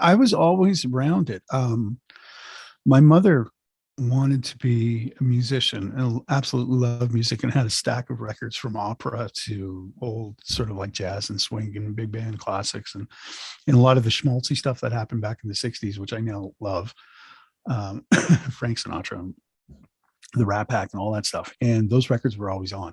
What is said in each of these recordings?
I was always around it. My mother wanted to be a musician and absolutely loved music and had a stack of records from opera to old sort of like jazz and swing and big band classics and a lot of the schmaltzy stuff that happened back in the 60s, which I now love. Frank Sinatra and the Rat Pack and all that stuff. And those records were always on.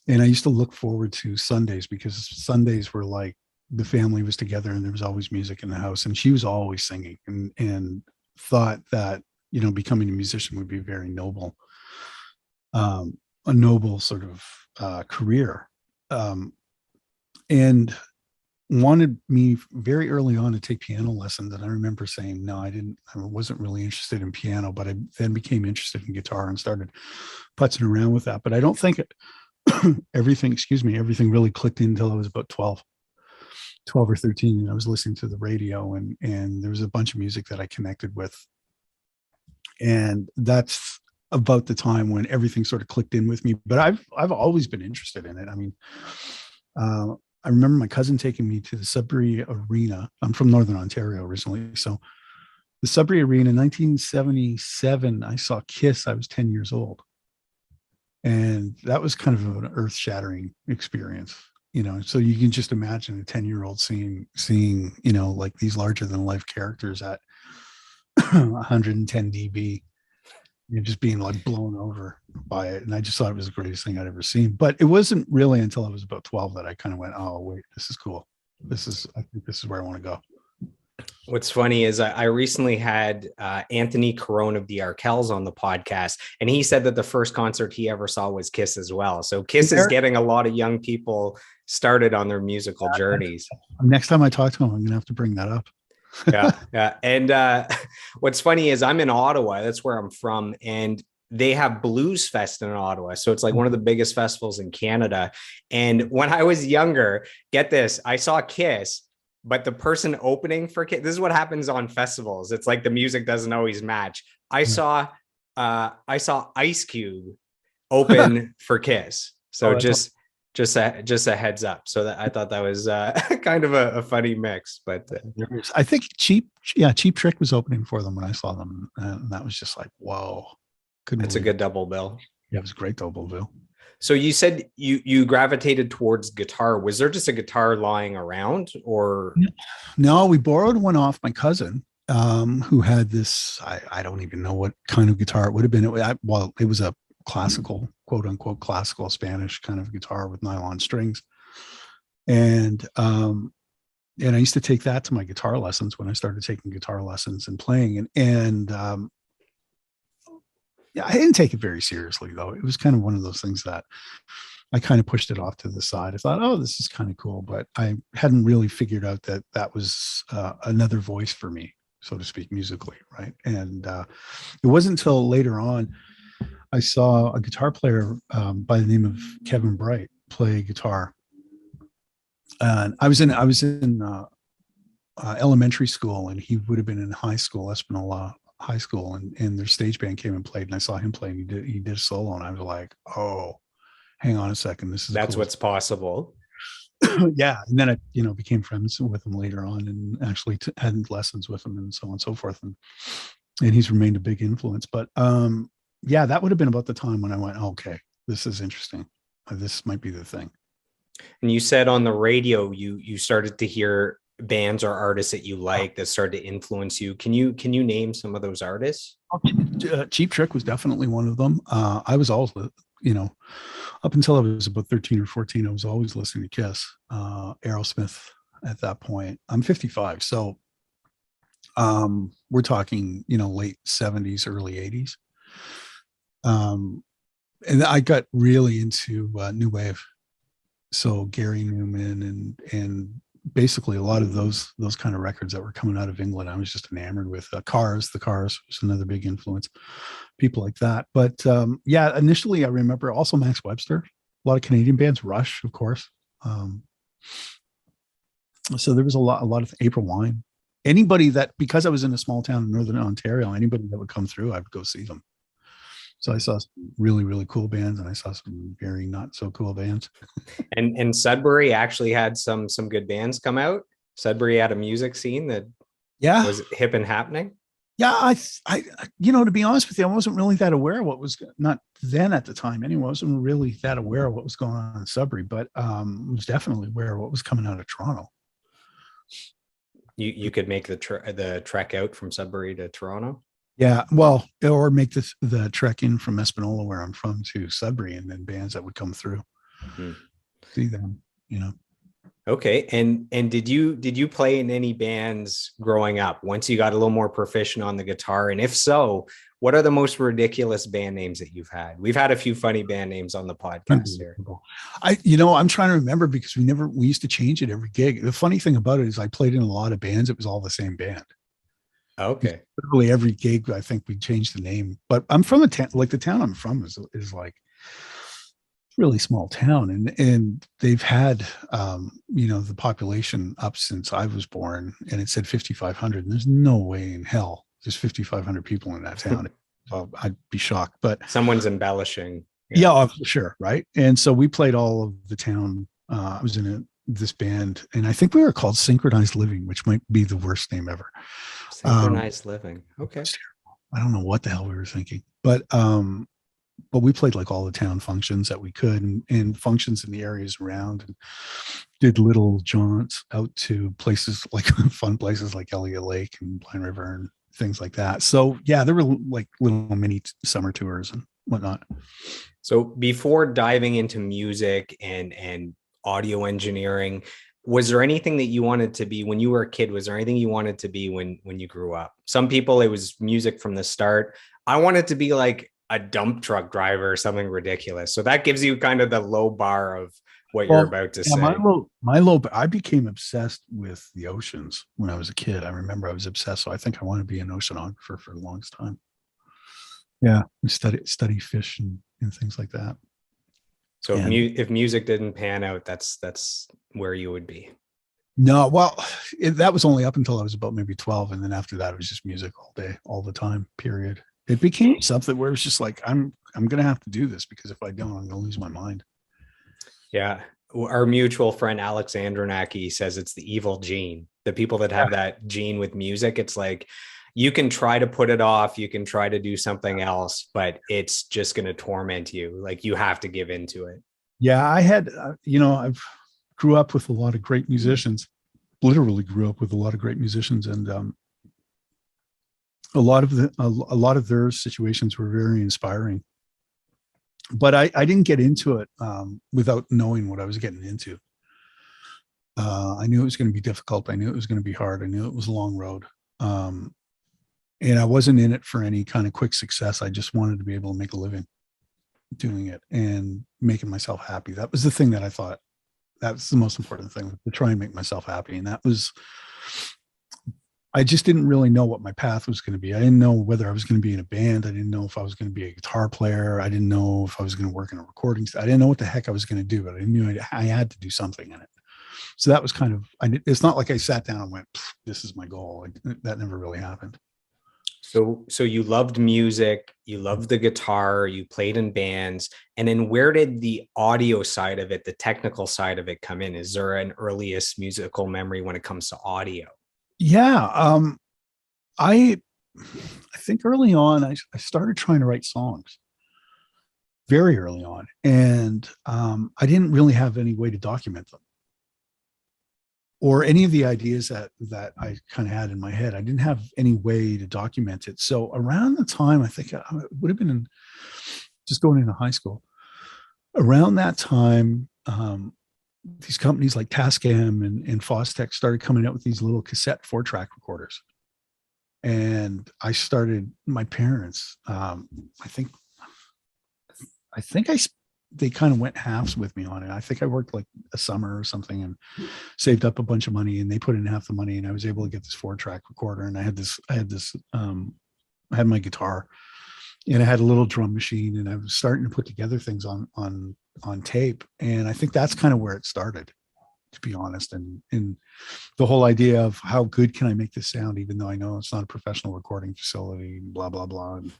And I used to look forward to Sundays because Sundays were like the family was together and there was always music in the house. And she was always singing and thought that, becoming a musician would be very noble, a noble sort of career. And wanted me very early on to take piano lessons. And I remember saying, no, I wasn't really interested in piano, but I then became interested in guitar and started putzing around with that. But I don't think everything really clicked in until I was about 12 or 13. And I was listening to the radio and there was a bunch of music that I connected with. And that's about the time when everything sort of clicked in with me. But I've always been interested in it. I mean, I remember my cousin taking me to the Sudbury Arena. I'm from Northern Ontario originally. So the Sudbury Arena in 1977, I saw Kiss. I was 10 years old. And that was kind of an earth shattering experience, so you can just imagine a 10-year-old seeing, like these larger than life characters at 110 dB, just being like blown over by it. And I just thought it was the greatest thing I'd ever seen. But it wasn't really until I was about 12 that I kind of went, oh, wait, this is cool. I think this is where I want to go. What's funny is I recently had Anthony Carone of the Arkells on the podcast, and he said that the first concert he ever saw was Kiss as well. So Kiss is getting a lot of young people started on their musical journeys. Next time I talk to him, I'm going to have to bring that up. Yeah. And what's funny is I'm in Ottawa. That's where I'm from. And they have Blues Fest in Ottawa. So it's like one of the biggest festivals in Canada. And when I was younger, get this, I saw Kiss, but the person opening for Kiss, this is what happens on festivals. It's like the music doesn't always match. I saw Ice Cube open for Kiss. So just a heads up. So that I thought that was kind of a funny mix, but I think Cheap Trick was opening for them when I saw them, and that was just like, whoa. It's a good double bill. Yeah, it was a great double bill. So you said you gravitated towards guitar. Was there just a guitar lying around, or? No, we borrowed one off my cousin, who had this. I don't even know what kind of guitar it would have been. It was a classical, quote unquote, classical Spanish kind of guitar with nylon strings. And I used to take that to my guitar lessons when I started taking guitar lessons and playing. Yeah, I didn't take it very seriously though. It was kind of one of those things that I kind of pushed it off to the side. I thought, oh, this is kind of cool, but I hadn't really figured out that was another voice for me, so to speak, musically, right? And it wasn't until later on I saw a guitar player by the name of Kevin Bright play guitar, and I was in elementary school, and he would have been in high school, Espanola High School, and their stage band came and played, and I saw him play, and he did a solo, and I was like, oh, hang on a second, that's cool. What's possible. Yeah, and then I became friends with him later on, and actually had lessons with him, and so on and so forth, and he's remained a big influence. But yeah, that would have been about the time when I went, okay, this is interesting. This might be the thing. And you said on the radio, you started to hear bands or artists that you like that started to influence you. Can you name some of those artists? Cheap Trick was definitely one of them. I was always, up until I was about 13 or 14, I was always listening to Kiss, Aerosmith at that point. I'm 55. So we're talking, late 70s, early 80s. And I got really into new wave. So Gary Newman and basically a lot of those kind of records that were coming out of England, I was just enamored with. The Cars was another big influence, people like that. But yeah, initially I remember also Max Webster, a lot of Canadian bands, Rush, of course. So there was a lot of April Wine. Anybody that, because I was in a small town in Northern Ontario, anybody that would come through, I would go see them. So I saw some really, really cool bands, and I saw some very not so cool bands. And Sudbury actually had some good bands come out. Sudbury had a music scene that. Yeah. Was it hip and happening? Yeah. To be honest with you, I wasn't really that aware of what was not then at the time anyway. I wasn't really that aware of what was going on in Sudbury, but was definitely aware of what was coming out of Toronto. You could make the trek out from Sudbury to Toronto. Yeah, well, or make the trek in from Espanola, where I'm from, to Sudbury, and then bands that would come through, Hmm. see them, you know. Okay. And did you play in any bands growing up once you got a little more proficient on the guitar? And if so, what are the most ridiculous band names that you've had? We've had a few funny band names on the podcast here. Unbelievable. I'm trying to remember because we used to change it every gig. The funny thing about it is I played in a lot of bands. It was all the same band. Okay. Literally every gig, I think we changed the name. But I'm from a town, like the town I'm from is like really small town, and they've had the population up since I was born, and it said 5,500, and there's no way in hell there's 5,500 people in that town. I'd be shocked, but Someone's embellishing. yeah, oh, sure, right. And so we played all of the town. I was in this band, and I think we were called Synchronized Living, which might be the worst name ever. Synchronized Living. Okay. I don't know what the hell we were thinking, but we played like all the town functions that we could, and functions in the areas around, and did little jaunts out to places like fun places like Elliott Lake and Blind River and things like that. So yeah, there were like little mini summer tours and whatnot. So before diving into music and audio engineering, was there anything that you wanted to be when you were a kid? Was there anything you wanted to be when you grew up? Some people, it was music from the start. I wanted to be like a dump truck driver or something ridiculous. So that gives you kind of the low bar of what you're about to say. I became obsessed with the oceans when I was a kid. I remember I was obsessed. So I think I want to be an oceanographer for the longest time. Yeah. Study fish and things like that. So if music didn't pan out, that's where you would be. No, well, that was only up until I was about maybe 12. And then after that, it was just music all day, all the time, period. It became something where it was just like, I'm going to have to do this, because if I don't, I'm going to lose my mind. Yeah. Our mutual friend, Alex Andronaki, says it's the evil gene. The people that have that gene with music, it's like, you can try to put it off. You can try to do something else, but it's just going to torment you. Like, you have to give into it. Yeah. I had, I've grew up with a lot of great musicians, literally grew up with a lot of great musicians. And, a lot of their situations were very inspiring, but I didn't get into it without knowing what I was getting into. I knew it was going to be difficult. I knew it was going to be hard. I knew it was a long road. And I wasn't in it for any kind of quick success. I just wanted to be able to make a living doing it and making myself happy. That was the thing that I thought that's the most important thing, to try and make myself happy. And I just didn't really know what my path was going to be. I didn't know whether I was going to be in a band. I didn't know if I was going to be a guitar player. I didn't know if I was going to work in a recording. I didn't know what the heck I was going to do, but I knew I had to do something in it. So that was kind of, it's not like I sat down and went, this is my goal. That never really happened. So you loved music, you loved the guitar, you played in bands, and then where did the audio side of it, the technical side of it, come in? Is there an earliest musical memory when it comes to audio? Yeah. I think early on, I started trying to write songs very early on, and I didn't really have any way to document them, or any of the ideas that I kind of had in my head. I didn't have any way to document it. So around the time, I think it would have been just going into high school, around that time, these companies like Tascam and Fostech started coming out with these little cassette 4-track recorders. And I started, my parents, they kind of went halves with me on it. I think I worked like a summer or something and saved up a bunch of money, and they put in half the money, and I was able to get this 4-track recorder. And I had my guitar, and I had a little drum machine, and I was starting to put together things on tape. And I think that's kind of where it started, to be honest. And the whole idea of how good can I make this sound, even though I know it's not a professional recording facility, blah, blah, blah. And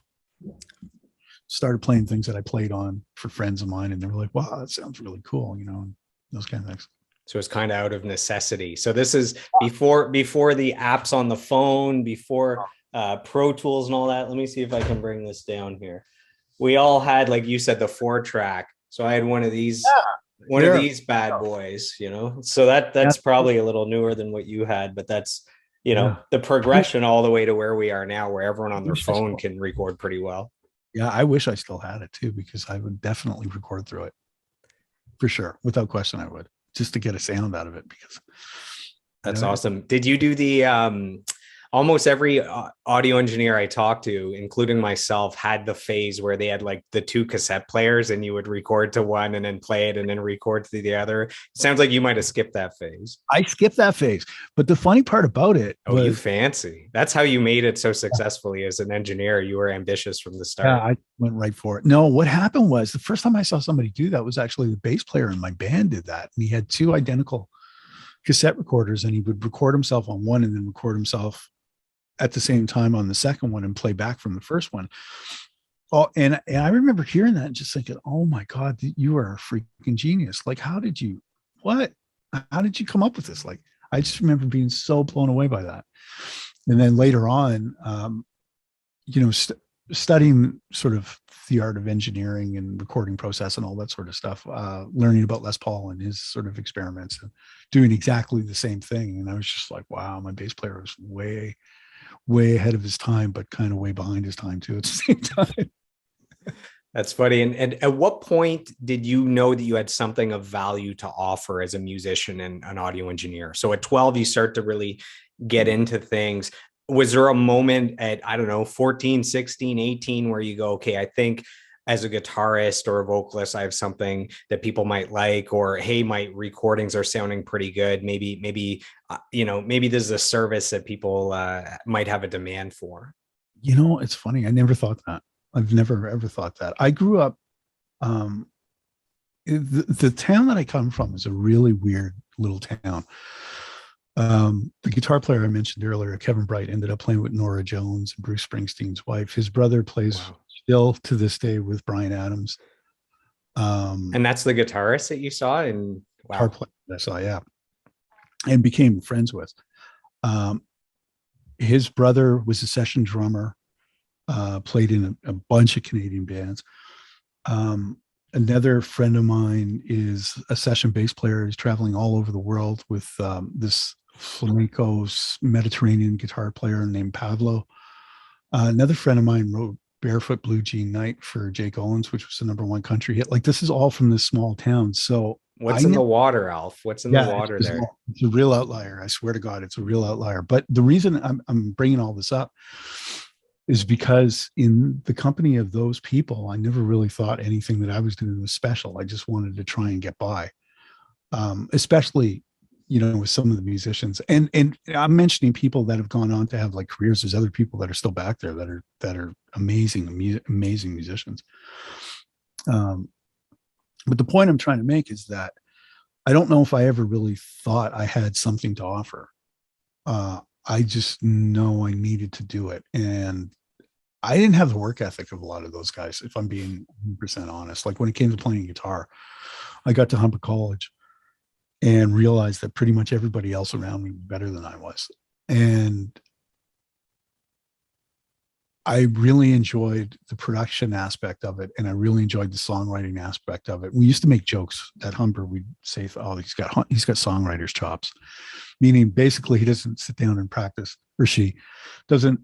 started playing things that I played on for friends of mine, and they were like, wow, that sounds really cool, and those kind of things. So it's kind of out of necessity. So this is before the apps on the phone, before Pro Tools and all that. Let me see if I can bring this down here. We all had, like you said, the 4-track. So I had one of these, bad boys, you know. So that's probably a little newer than what you had, but that's, you know, the progression all the way to where we are now, where everyone on their phone can record pretty well. Yeah, I wish I still had it too, because I would definitely record through it. For sure. Without question, I would, just to get a sound out of it, because that's awesome. Did you do the almost every audio engineer I talked to, including myself, had the phase where they had like the 2 cassette players and you would record to one and then play it and then record to the other? It sounds like you might have skipped that phase. I skipped that phase. But the funny part about it was, you fancy. That's how you made it so successfully as an engineer. You were ambitious from the start. Yeah, I went right for it. No, what happened was, the first time I saw somebody do that was actually the bass player in my band did that. And he had 2 identical cassette recorders, and he would record himself on one and then record himself at the same time on the second one and play back from the first one. Oh, and I remember hearing that and just thinking, oh my God, you are a freaking genius. Like, how did you come up with this? Like, I just remember being so blown away by that. And then later on, studying sort of the art of engineering and recording process and all that sort of stuff, learning about Les Paul and his sort of experiments and doing exactly the same thing. And I was just like, wow, my bass player was way ahead of his time, but kind of way behind his time too at the same time. That's funny. And at what point did you know that you had something of value to offer as a musician and an audio engineer? So at 12, you start to really get into things. Was there a moment at, I don't know, 14, 16, 18, where you go, okay, I think as a guitarist or a vocalist, I have something that people might like, or, hey, my recordings are sounding pretty good. Maybe this is a service that people might have a demand for. You know, it's funny. I never thought that. I've never, ever thought that. I grew up, the town that I come from is a really weird little town. The guitar player I mentioned earlier, Kevin Bright, ended up playing with Nora Jones and Bruce Springsteen's wife. His brother plays still to this day with Bryan Adams. And that's the guitarist that you saw? And guitar player I saw, yeah. And became friends with. His brother was a session drummer, played in a bunch of Canadian bands. Another friend of mine is a session bass player. He's traveling all over the world with this flamenco Mediterranean guitar player named Pablo. Another friend of mine wrote Barefoot Blue Jean Night for Jake Owens, which was the #1 country hit. Like, this is all from this small town. So what's in the water, Alf? What's in the water there? It's a real outlier. I swear to God, it's a real outlier. But the reason I'm bringing all this up is because in the company of those people, I never really thought anything that I was doing was special. I just wanted to try and get by, especially, with some of the musicians. And I'm mentioning people that have gone on to have like careers. There's other people that are still back there that are amazing musicians. But the point I'm trying to make is that I don't know if I ever really thought I had something to offer. I just know I needed to do it. And I didn't have the work ethic of a lot of those guys, if I'm being 100% honest. Like, when it came to playing guitar, I got to Humber College and realized that pretty much everybody else around me was better than I was. And I really enjoyed the production aspect of it, and I really enjoyed the songwriting aspect of it. We used to make jokes at Humber. We'd say, "Oh, he's got songwriter's chops," meaning basically he doesn't sit down and practice, or she doesn't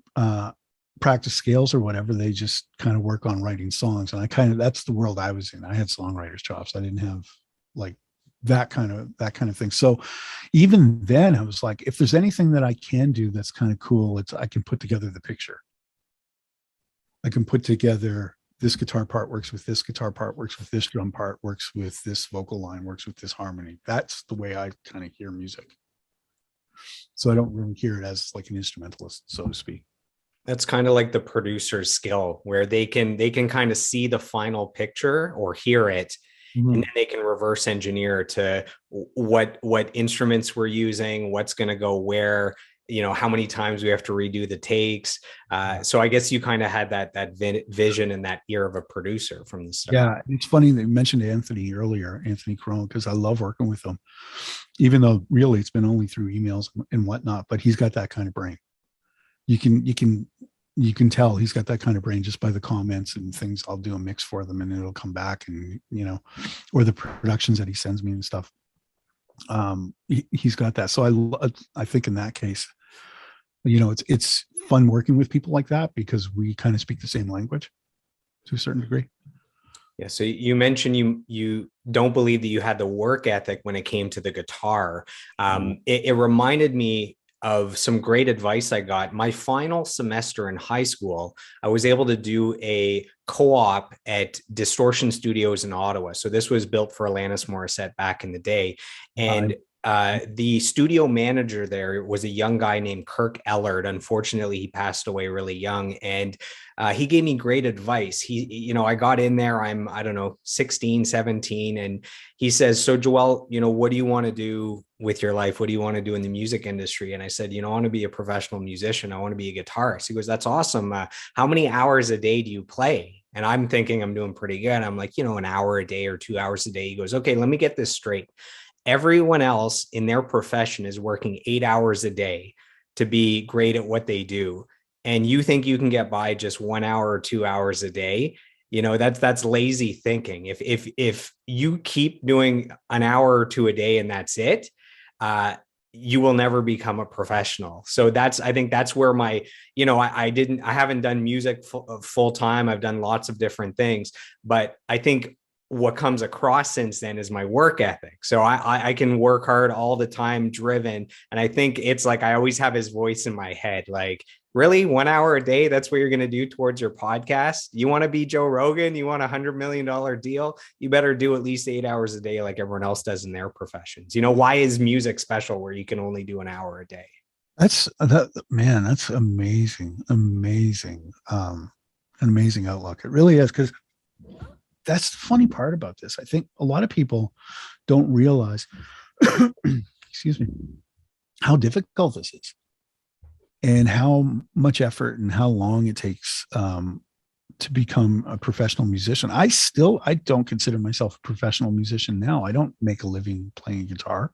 practice scales or whatever. They just kind of work on writing songs. And that's the world I was in. I had songwriter's chops. I didn't have like that kind of thing. So even then I was like, if there's anything that I can do that's kind of cool, I can put together the picture. I can put together, this guitar part works with this guitar part, works with this drum part, works with this vocal line, works with this harmony. That's the way I kind of hear music. So I don't really hear it as like an instrumentalist, so to speak. That's kind of like the producer's skill, where they can kind of see the final picture or hear it. Mm-hmm. And then they can reverse engineer to what instruments we're using, what's going to go where, how many times we have to redo the takes. So I guess you kind of had that vision and that ear of a producer from the start. Yeah, it's funny that you mentioned Anthony earlier, Anthony Crone, because I love working with him, even though really it's been only through emails and whatnot. But he's got that kind of brain. You can tell he's got that kind of brain just by the comments and things. I'll do a mix for them, and it'll come back, and or the productions that he sends me and stuff. He's got that. So I think in that case, it's fun working with people like that because we kind of speak the same language to a certain degree. Yeah. So you mentioned you don't believe that you had the work ethic when it came to the guitar. It reminded me of some great advice I got. My final semester in high school, I was able to do a co-op at Distortion Studios in Ottawa. So this was built for Alanis Morissette back in the day. And the studio manager there was a young guy named Kirk Ellard. Unfortunately, he passed away really young. And he gave me great advice. I got in there, I don't know, 16, 17. And he says, so Joel, what do you want to do with your life? What do you want to do in the music industry? And I said, I want to be a professional musician. I want to be a guitarist. He goes, that's awesome. How many hours a day do you play? And I'm thinking I'm doing pretty good. I'm like, an hour a day or 2 hours a day. He goes, okay, let me get this straight. Everyone else in their profession is working 8 hours a day to be great at what they do. And you think you can get by just 1 hour or 2 hours a day? That's lazy thinking. If you keep doing an hour or two a day and that's it, you will never become a professional. So I think that's where I haven't done music full time. I've done lots of different things, but I think what comes across since then is my work ethic. So I can work hard all the time, driven. And I think it's like, I always have his voice in my head. Like, really, 1 hour a day, that's what you're going to do towards your podcast? You want to be Joe Rogan? You want $100 million deal? You better do at least 8 hours a day like everyone else does in their professions. Why is music special where you can only do an hour a day? That's amazing. An amazing outlook. It really is, because that's the funny part about this. I think a lot of people don't realize, excuse me, how difficult this is and how much effort and how long it takes to become a professional musician. I don't consider myself a professional musician now. I don't make a living playing guitar.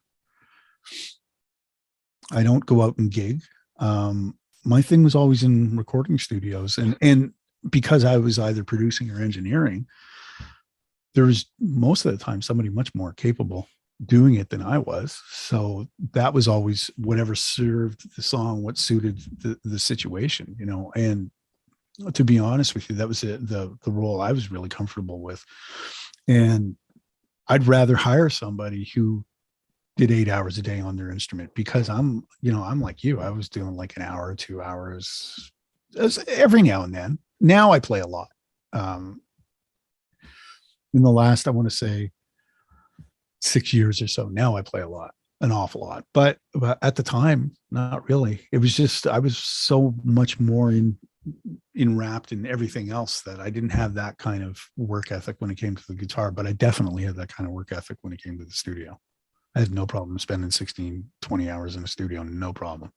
I don't go out and gig. My thing was always in recording studios, and because I was either producing or engineering, there was most of the time somebody much more capable doing it than I was. So that was always whatever served the song, what suited the situation, and to be honest with you, that was the role I was really comfortable with. And I'd rather hire somebody who did 8 hours a day on their instrument, because I'm like you, I was doing like an hour, 2 hours every now and then. Now I play a lot. In the last, I want to say 6 years or so, now I play an awful lot, but at the time, not really. It was just, I was so much more enwrapped in everything else that I didn't have that kind of work ethic when it came to the guitar, but I definitely had that kind of work ethic when it came to the studio. I had no problem spending 16, 20 hours in a studio, no problem.